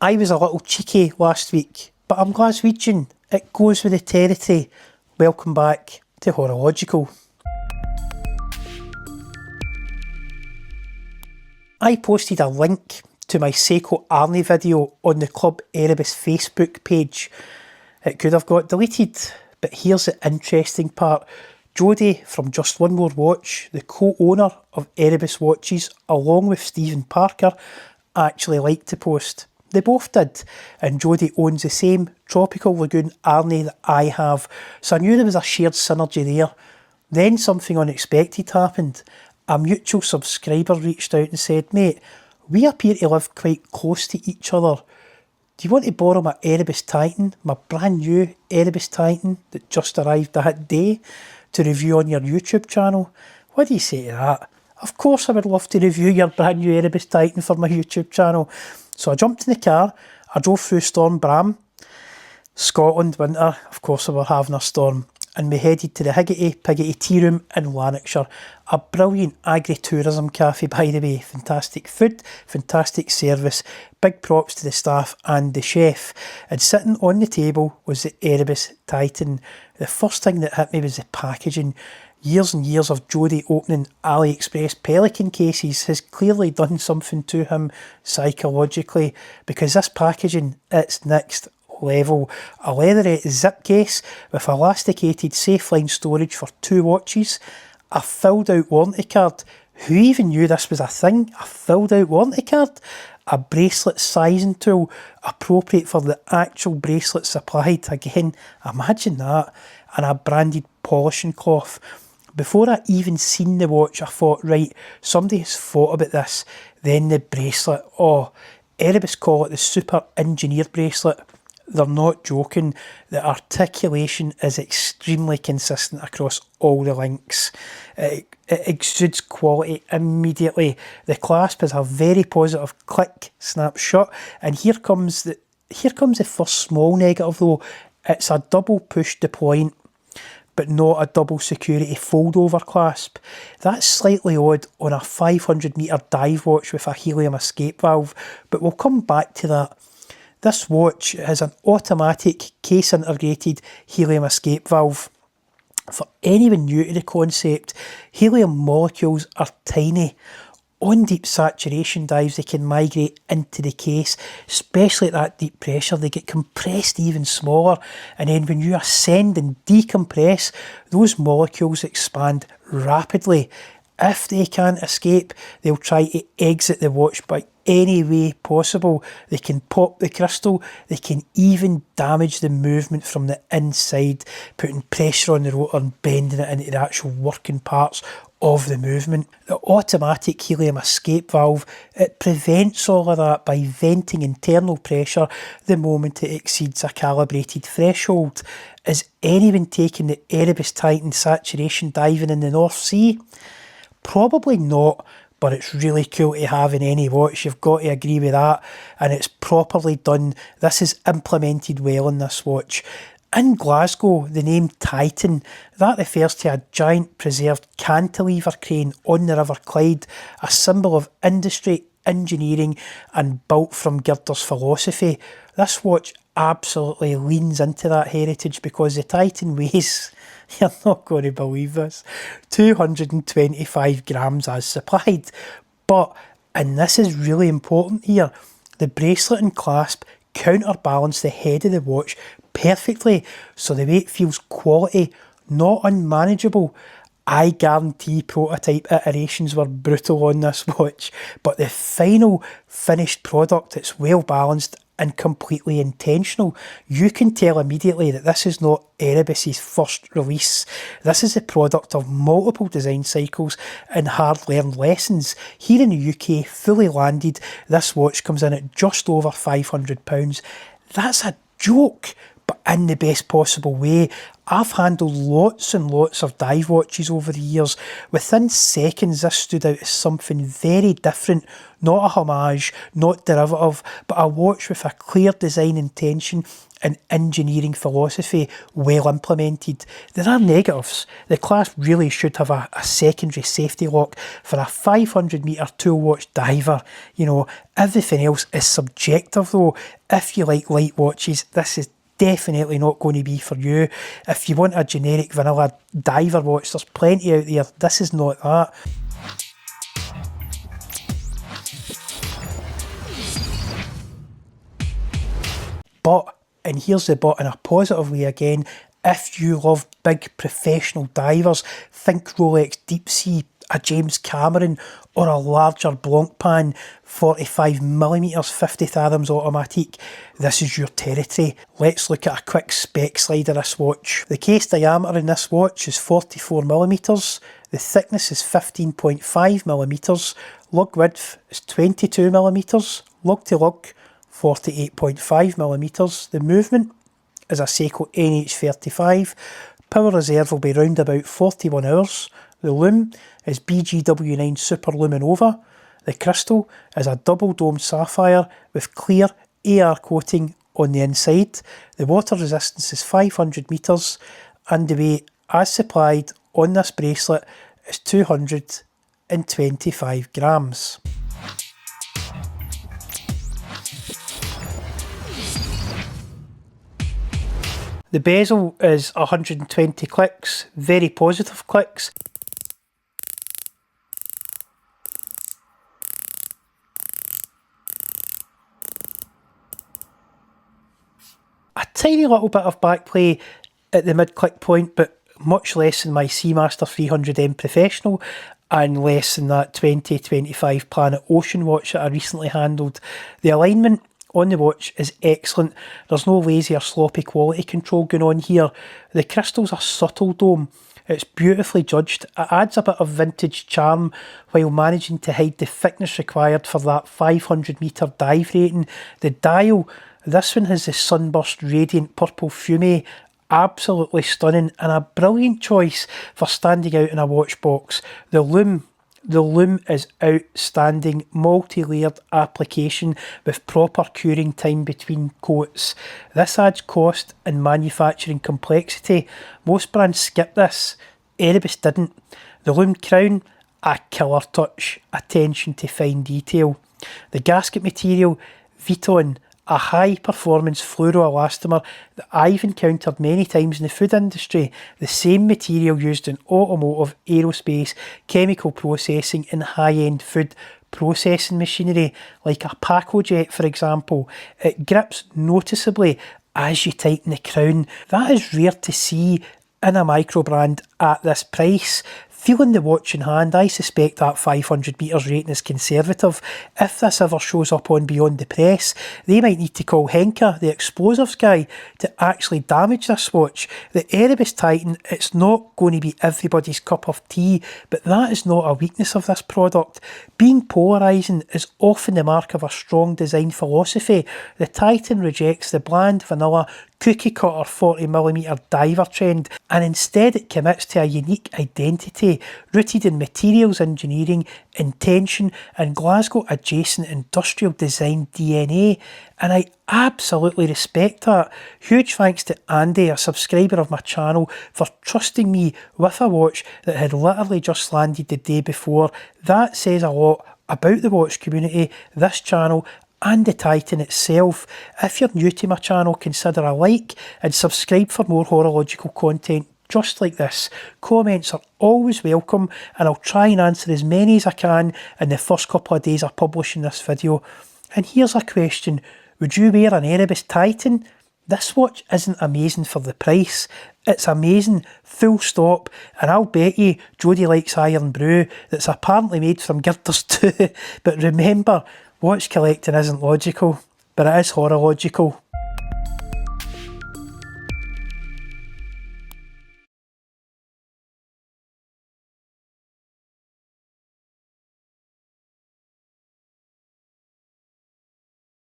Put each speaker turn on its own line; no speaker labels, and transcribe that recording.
I was a little cheeky last week, but I'm Glaswegian. It goes with the territory. Welcome back to Horological. I posted a link to my Seiko Arnie video on the Club Erebus Facebook page. It could have got deleted, but here's the interesting part. Jody from Just One More Watch, the co-owner of Erebus Watches, along with Stephen Parker, actually liked the post. They both did, and Jody owns the same Tropical Lagoon Arnie that I have, so I knew there was a shared synergy there. Then something unexpected happened. A mutual subscriber reached out and said, "Mate, we appear to live quite close to each other. Do you want to borrow my Erebus Titan, my brand new Erebus Titan that just arrived that day, to review on your YouTube channel?" What do you say to that? Of course I would love to review your brand new Erebus Titan for my YouTube channel. So I jumped in the car, I drove through Storm Bram, Scotland winter, of course we were having a storm, and we headed to the Higgity Piggity Tea Room in Lanarkshire. A brilliant agri-tourism cafe, by the way. Fantastic food, fantastic service, big props to the staff and the chef. And sitting on the table was the Erebus Titan. The first thing that hit me was the packaging. Years and years of Jody opening AliExpress Pelican cases has clearly done something to him psychologically, because this packaging, it's next level. A leatherette zip case with elasticated safe line storage for 2 watches, a filled out warranty card. Who even knew this was a thing? A filled out warranty card? A bracelet sizing tool appropriate for the actual bracelet supplied. Again, imagine that. And a branded polishing cloth. Before I even seen the watch, I thought, right, somebody has thought about this. Then the bracelet. Oh, Erebus call it the super engineered bracelet. They're not joking. The articulation is extremely consistent across all the links. It exudes quality immediately. The clasp has a very positive click, snap, shut. And here comes the first small negative though. It's a double push deployment, but not a double security fold over clasp. That's slightly odd on a 500 metre dive watch with a helium escape valve, but we'll come back to that. This watch has an automatic case integrated helium escape valve. For anyone new to the concept, helium molecules are tiny. On deep saturation dives, they can migrate into the case, especially at that deep pressure. They get compressed even smaller, and then when you ascend and decompress, those molecules expand rapidly. If they can't escape, they'll try to exit the watch by any way possible. They can pop the crystal, they can even damage the movement from the inside, putting pressure on the rotor and bending it into the actual working parts of the movement. The automatic helium escape valve, it prevents all of that by venting internal pressure the moment it exceeds a calibrated threshold. Is anyone taking the Erebus Titan saturation diving in the North Sea? Probably not, but it's really cool to have in any watch. You've got to agree with that, and it's properly done. This is implemented well in this watch. In Glasgow, the name Titan, that refers to a giant preserved cantilever crane on the River Clyde, a symbol of industry, engineering and built from Girder's philosophy. This watch absolutely leans into that heritage because the Titan weighs, you're not going to believe this, 225 grams as supplied. But, and this is really important here, the bracelet and clasp counterbalance the head of the watch perfectly, so the weight feels quality, not unmanageable. I guarantee prototype iterations were brutal on this watch, but the final finished product, it's well balanced and completely intentional. You can tell immediately that this is not Erebus's first release. This is a product of multiple design cycles and hard-learned lessons. Here in the UK, fully landed, this watch comes in at just over £500. That's a joke. but in the best possible way. I've handled lots and lots of dive watches over the years. Within seconds, this stood out as something very different, not a homage, not derivative, but a watch with a clear design intention and engineering philosophy well implemented. There are negatives. The Clasp really should have a secondary safety lock for a 500 metre tool watch diver. You know, everything else is subjective though. If you like light watches, this is definitely not going to be for you. If you want a generic vanilla diver watch, there's plenty out there. This is not that. But, and here's the but in a positive way again, if you love big professional divers, think Rolex Deepsea, a James Cameron, or a larger Blancpain 45mm 50 fathoms automatic, this is your territory. Let's look at a quick spec slide of this watch. The case diameter in this watch is 44mm, the thickness is 15.5mm, lug width is 22mm, lug to lug 48.5mm. The movement is a Seiko NH35. Power reserve will be round about 41 hours. The lume is BGW9 Super Luminova. The crystal is a double domed sapphire with clear AR coating on the inside. The water resistance is 500 metres and the weight as supplied on this bracelet is 225 grams. The bezel is 120 clicks, very positive clicks. A tiny little bit of backplay at the mid-click point, but much less than my Seamaster 300M Professional and less than that 2025 Planet Ocean watch that I recently handled. The alignment on the watch is excellent. There's no lazy or sloppy quality control going on here. The crystal's a subtle dome. It's beautifully judged. It adds a bit of vintage charm while managing to hide the thickness required for that 500 metre dive rating. The dial, this one has the sunburst radiant purple fumé. Absolutely stunning and a brilliant choice for standing out in a watch box. The lume is outstanding, multi-layered application with proper curing time between coats. This adds cost and manufacturing complexity. Most brands skip this. Erebus didn't. The lume crown, a killer touch, attention to fine detail. The gasket material, Viton, a high-performance fluoroelastomer that I've encountered many times in the food industry. The same material used in automotive, aerospace, chemical processing and high-end food processing machinery, like a Pacojet for example. It grips noticeably as you tighten the crown. That is rare to see in a microbrand at this price. Feeling the watch in hand, I suspect that 500 metres rating is conservative. If this ever shows up on Beyond the Press, they might need to call Henka, the explosives guy, to actually damage this watch. The Erebus Titan, it's not going to be everybody's cup of tea, but that is not a weakness of this product. Being polarising is often the mark of a strong design philosophy. The Titan rejects the bland, vanilla, cookie cutter 40mm diver trend and instead it commits to a unique identity rooted in materials engineering, intention and Glasgow adjacent industrial design DNA, and I absolutely respect that. Huge thanks to Andy, a subscriber of my channel, for trusting me with a watch that had literally just landed the day before. That says a lot about the watch community, this channel and the Titan itself. If you're new to my channel, consider a like and subscribe for more horological content just like this. Comments are always welcome and I'll try and answer as many as I can in the first couple of days of publishing this video. And here's a question: would you wear an Erebus Titan? This watch isn't amazing for the price. It's amazing, full stop, and I'll bet you Jody likes iron brew that's apparently made from girders too. But remember, watch collecting isn't logical, but it is horological.